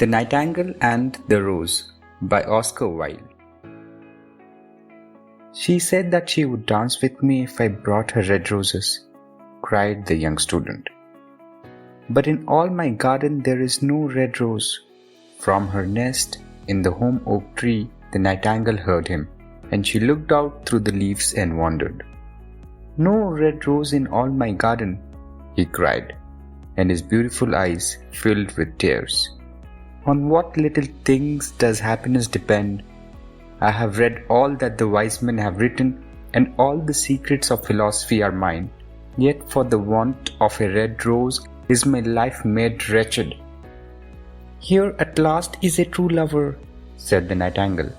The Nightingale and The Rose by Oscar Wilde. She said that she would dance with me if I brought her red roses, cried the young student. But in all my garden there is no red rose. From her nest in the home oak tree, the nightingale heard him, and she looked out through the leaves and wondered. No red rose in all my garden, he cried, and his beautiful eyes filled with tears. On what little things does happiness depend? I have read all that the wise men have written, and all the secrets of philosophy are mine. Yet for the want of a red rose is my life made wretched. Here at last is a true lover, said the nightingale.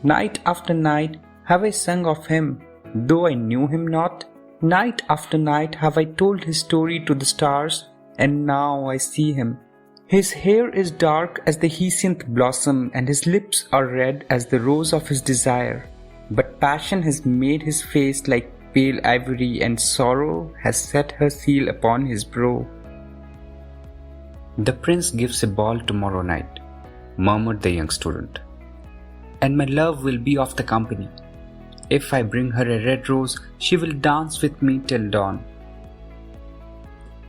Night after night have I sung of him, though I knew him not. Night after night have I told his story to the stars, and now I see him. His hair is dark as the hyacinth blossom, and his lips are red as the rose of his desire. But passion has made his face like pale ivory, and sorrow has set her seal upon his brow. The prince gives a ball tomorrow night, murmured the young student, and my love will be of the company. If I bring her a red rose, she will dance with me till dawn.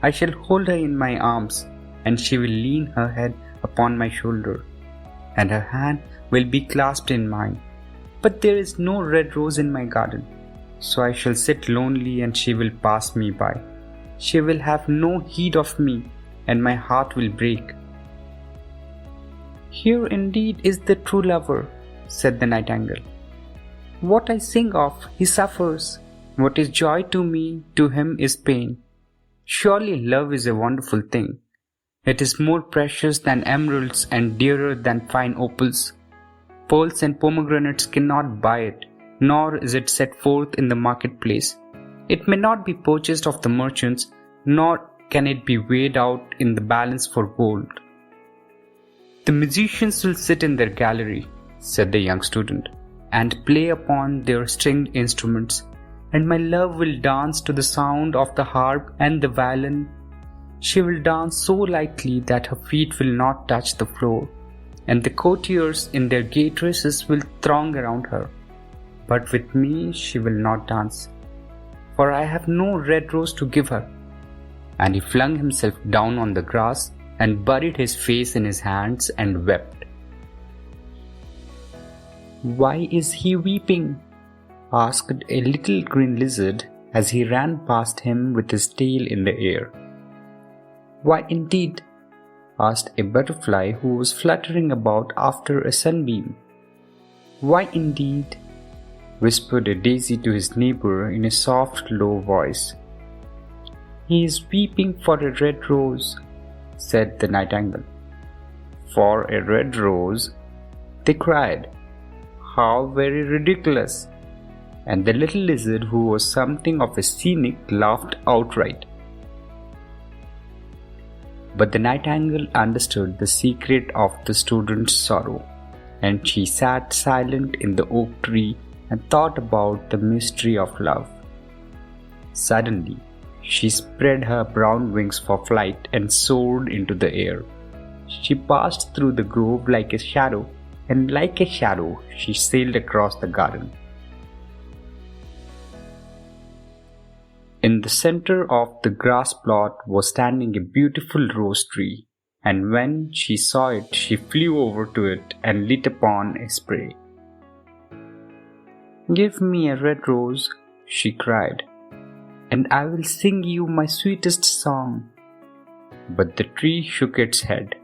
I shall hold her in my arms, and she will lean her head upon my shoulder, and her hand will be clasped in mine. But there is no red rose in my garden, so I shall sit lonely and she will pass me by. She will have no heed of me, and my heart will break. Here indeed is the true lover, said the nightingale. What I sing of, he suffers. What is joy to me, to him is pain. Surely love is a wonderful thing. It is more precious than emeralds and dearer than fine opals. Pearls and pomegranates cannot buy it, nor is it set forth in the marketplace. It may not be purchased of the merchants, nor can it be weighed out in the balance for gold. The musicians will sit in their gallery, said the young student, and play upon their stringed instruments, and my love will dance to the sound of the harp and the violin. She will dance so lightly that her feet will not touch the floor, and the courtiers in their gay dresses will throng around her. But with me she will not dance, for I have no red rose to give her. And he flung himself down on the grass and buried his face in his hands and wept. Why is he weeping? Asked a little green lizard as he ran past him with his tail in the air. Why indeed? Asked a butterfly who was fluttering about after a sunbeam. Why indeed? Whispered a daisy to his neighbor in a soft, low voice. He is weeping for a red rose, said the nightingale. For a red rose? They cried. How very ridiculous! And the little lizard, who was something of a cynic, laughed outright. But the nightingale understood the secret of the student's sorrow, and she sat silent in the oak tree and thought about the mystery of love. Suddenly, she spread her brown wings for flight and soared into the air. She passed through the grove like a shadow, and like a shadow she sailed across the garden. In the center of the grass plot was standing a beautiful rose tree, and when she saw it, she flew over to it and lit upon a spray. Give me a red rose, she cried, and I will sing you my sweetest song. But the tree shook its head.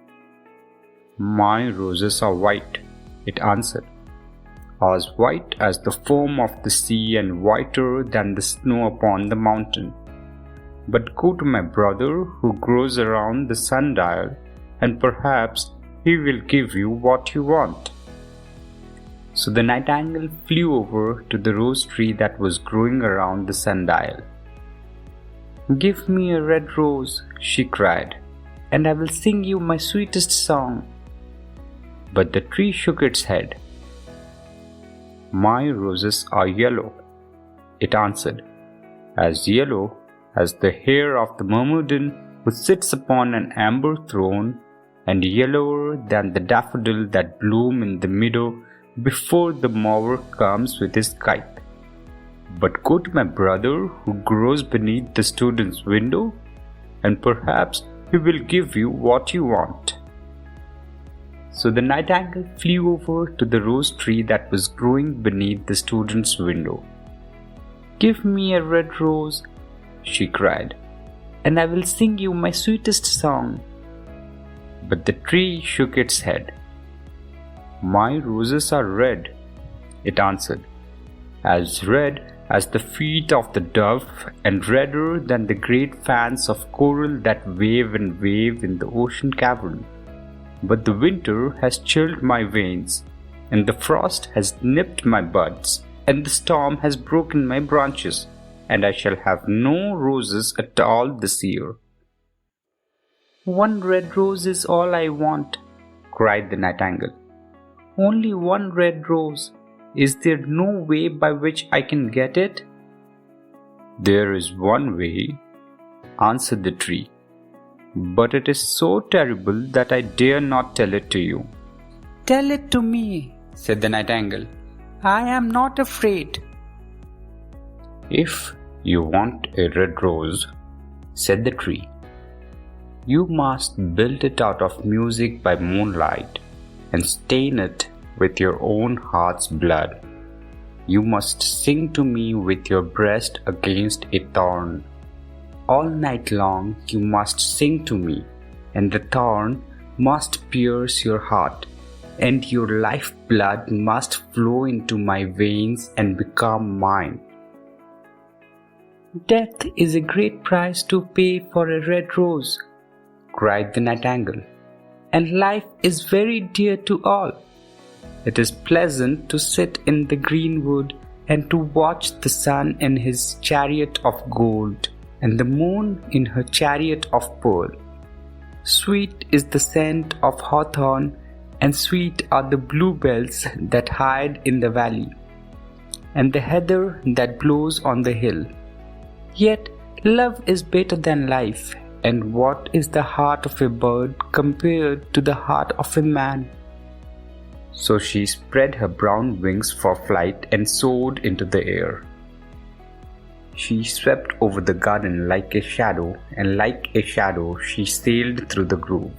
My roses are white, it answered, as white as the foam of the sea and whiter than the snow upon the mountain. But go to my brother who grows around the sundial, and perhaps he will give you what you want. So the nightingale flew over to the rose tree that was growing around the sundial. Give me a red rose, she cried, and I will sing you my sweetest song. But the tree shook its head. My roses are yellow, it answered, as yellow as the hair of the myrmidon who sits upon an amber throne and yellower than the daffodil that bloom in the meadow before the mower comes with his kite. But go to my brother who grows beneath the student's window, and perhaps he will give you what you want." So the nightingale flew over to the rose tree that was growing beneath the student's window. "Give me a red rose," she cried, "and I will sing you my sweetest song." But the tree shook its head. "My roses are red," it answered, "as red as the feet of the dove and redder than the great fans of coral that wave and wave in the ocean cavern. But the winter has chilled my veins, and the frost has nipped my buds, and the storm has broken my branches, and I shall have no roses at all this year." "One red rose is all I want," cried the nightingale. "Only one red rose. Is there no way by which I can get it?" "There is one way," answered the tree, "but it is so terrible that I dare not tell it to you." "Tell it to me," said the nightingale. "I am not afraid." "If you want a red rose," said the tree, "you must build it out of music by moonlight and stain it with your own heart's blood. You must sing to me with your breast against a thorn. All night long you must sing to me, and the thorn must pierce your heart, and your lifeblood must flow into my veins and become mine." "Death is a great price to pay for a red rose," cried the nightingale, "and life is very dear to all. It is pleasant to sit in the greenwood and to watch the sun in his chariot of gold and the moon in her chariot of pearl. Sweet is the scent of hawthorn, and sweet are the bluebells that hide in the valley, and the heather that blows on the hill. Yet love is better than life, and what is the heart of a bird compared to the heart of a man?" So she spread her brown wings for flight and soared into the air. She swept over the garden like a shadow, and like a shadow she sailed through the grove.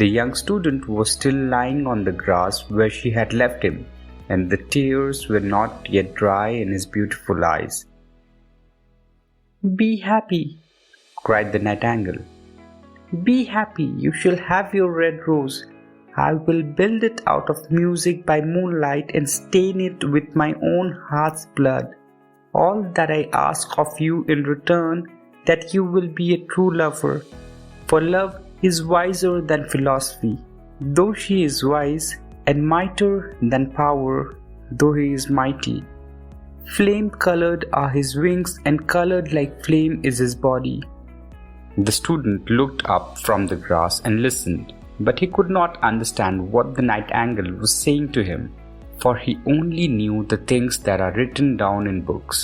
The young student was still lying on the grass where she had left him, and the tears were not yet dry in his beautiful eyes. "Be happy," cried the nightingale. "Be happy, you shall have your red rose. I will build it out of music by moonlight and stain it with my own heart's blood. All that I ask of you in return, that you will be a true lover, for love is wiser than philosophy, though she is wise, and mightier than power, though he is mighty. Flame-colored are his wings, and colored like flame is his body." The student looked up from the grass and listened, but he could not understand what the nightingale was saying to him, for he only knew the things that are written down in books.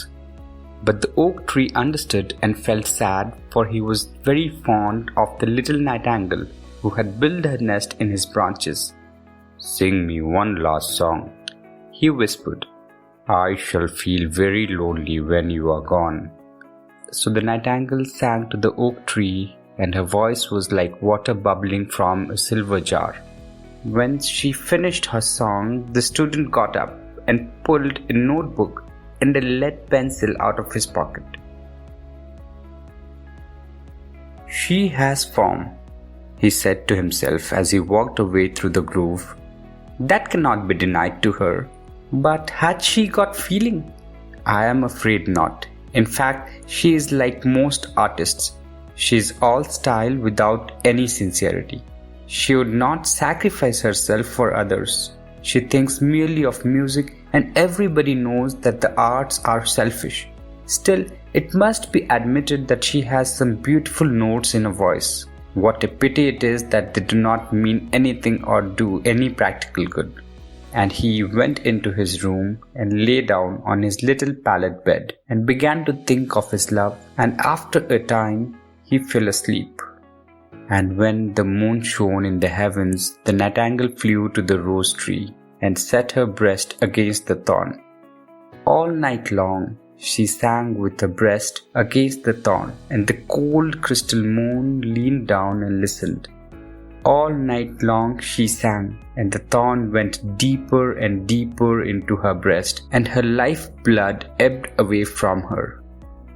But the oak tree understood and felt sad, for he was very fond of the little nightingale who had built her nest in his branches. "Sing me one last song," he whispered. "I shall feel very lonely when you are gone." So the nightingale sang to the oak tree, and her voice was like water bubbling from a silver jar. When she finished her song, the student got up and pulled a notebook and a lead pencil out of his pocket. "She has form," he said to himself as he walked away through the grove. "That cannot be denied to her. But had she got feeling? I am afraid not. In fact, she is like most artists. She is all style without any sincerity. She would not sacrifice herself for others. She thinks merely of music, and everybody knows that the arts are selfish. Still, it must be admitted that she has some beautiful notes in her voice. What a pity it is that they do not mean anything or do any practical good." And he went into his room and lay down on his little pallet bed and began to think of his love, and after a time he fell asleep. And when the moon shone in the heavens, the nightingale flew to the rose tree and set her breast against the thorn. All night long she sang with her breast against the thorn, and the cold crystal moon leaned down and listened. All night long she sang, and the thorn went deeper and deeper into her breast, and her life blood ebbed away from her.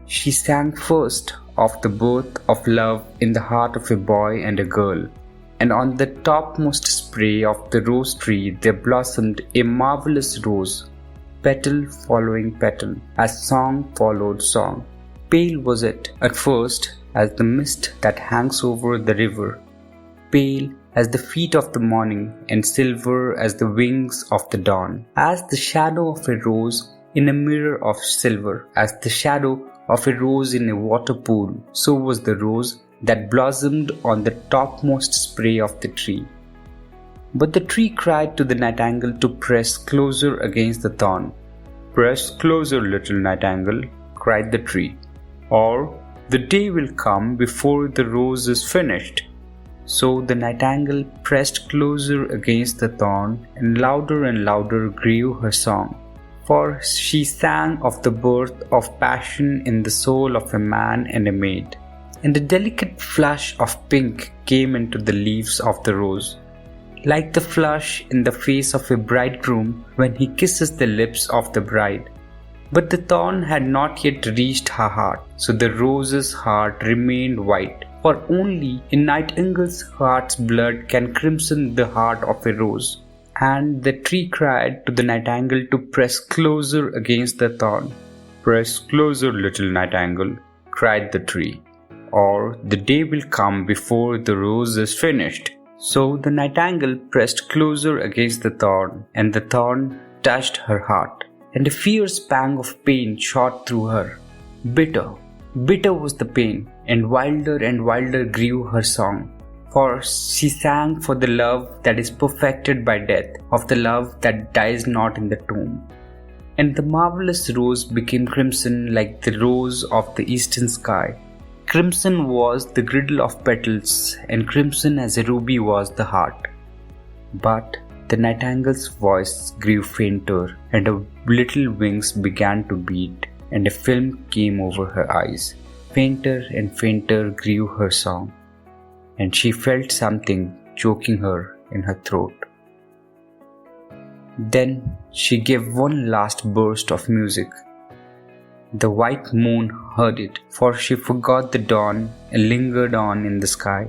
She sang first of the birth of love in the heart of a boy and a girl, and on the topmost spray of the rose tree there blossomed a marvelous rose, petal following petal, as song followed song. Pale was it at first as the mist that hangs over the river, pale as the feet of the morning, and silver as the wings of the dawn, as the shadow of a rose in a mirror of silver, as the shadow of a rose in a water pool, so was the rose that blossomed on the topmost spray of the tree. But the tree cried to the nightingale to press closer against the thorn. "Press closer, little nightingale," cried the tree, "or the day will come before the rose is finished." So the nightingale pressed closer against the thorn, and louder grew her song. For she sang of the birth of passion in the soul of a man and a maid, and a delicate flush of pink came into the leaves of the rose, like the flush in the face of a bridegroom when he kisses the lips of the bride. But the thorn had not yet reached her heart, so the rose's heart remained white, for only a nightingale's heart's blood can crimson the heart of a rose. And the tree cried to the nightingale to press closer against the thorn. "Press closer, little nightingale," cried the tree, "or the day will come before the rose is finished." So the nightingale pressed closer against the thorn, and the thorn touched her heart, and a fierce pang of pain shot through her. Bitter, bitter was the pain, and wilder grew her song. For she sang for the love that is perfected by death, of the love that dies not in the tomb. And the marvelous rose became crimson like the rose of the eastern sky. Crimson was the girdle of petals, and crimson as a ruby was the heart. But the nightingale's voice grew fainter, and her little wings began to beat, and a film came over her eyes. Fainter and fainter grew her song, and she felt something choking her in her throat. Then she gave one last burst of music. The white moon heard it, for she forgot the dawn and lingered on in the sky.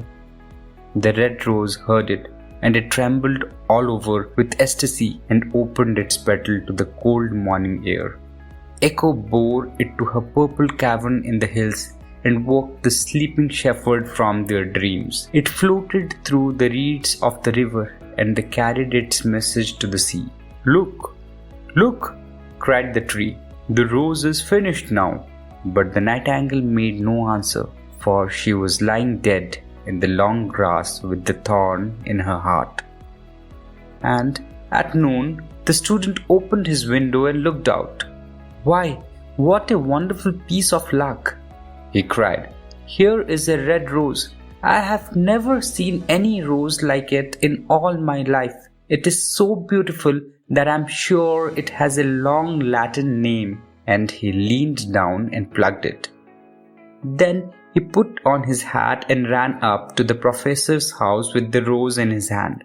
The red rose heard it, and it trembled all over with ecstasy and opened its petal to the cold morning air. Echo bore it to her purple cavern in the hills and woke the sleeping shepherd from their dreams. It floated through the reeds of the river and they carried its message to the sea. "Look, look," cried the tree, "the rose is finished now." But the nightingale made no answer, for she was lying dead in the long grass with the thorn in her heart. And at noon, the student opened his window and looked out. "Why, what a wonderful piece of luck!" he cried. "Here is a red rose. I have never seen any rose like it in all my life. It is so beautiful that I am sure it has a long Latin name." And he leaned down and plucked it. Then he put on his hat and ran up to the professor's house with the rose in his hand.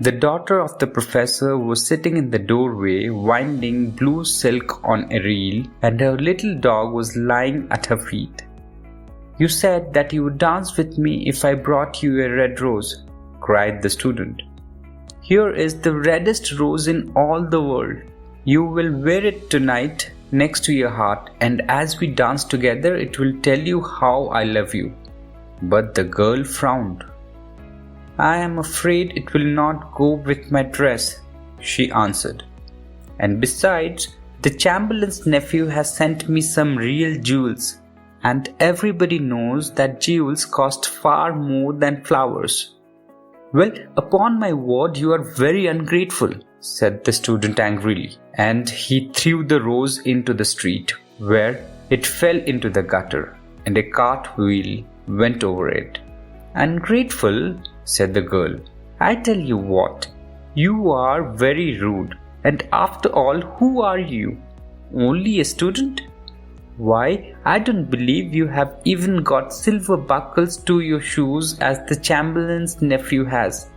The daughter of the professor was sitting in the doorway winding blue silk on a reel, and her little dog was lying at her feet. "You said that you would dance with me if I brought you a red rose," cried the student. "Here is the reddest rose in all the world. You will wear it tonight next to your heart, and as we dance together it will tell you how I love you." But the girl frowned. "I am afraid it will not go with my dress," she answered. "And besides, the Chamberlain's nephew has sent me some real jewels, and everybody knows that jewels cost far more than flowers." "Well, upon my word, you are very ungrateful," said the student angrily, and he threw the rose into the street, where it fell into the gutter, and a cart wheel went over it. "Ungrateful," said the girl. "I tell you what, you are very rude. And after all, who are you? Only a student? Why, I don't believe you have even got silver buckles to your shoes as the Chamberlain's nephew has."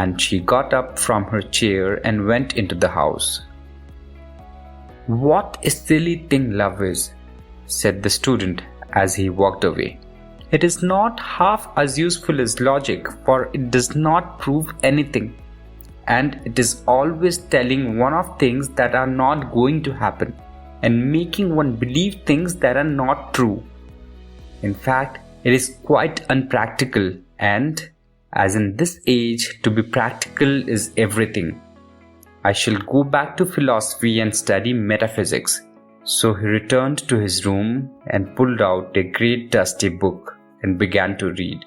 And she got up from her chair and went into the house. "What a silly thing love is," said the student as he walked away. "It is not half as useful as logic, for it does not prove anything. And it is always telling one of things that are not going to happen, and making one believe things that are not true. In fact, it is quite unpractical, and, as in this age, to be practical is everything. I shall go back to philosophy and study metaphysics." So he returned to his room and pulled out a great dusty book and began to read.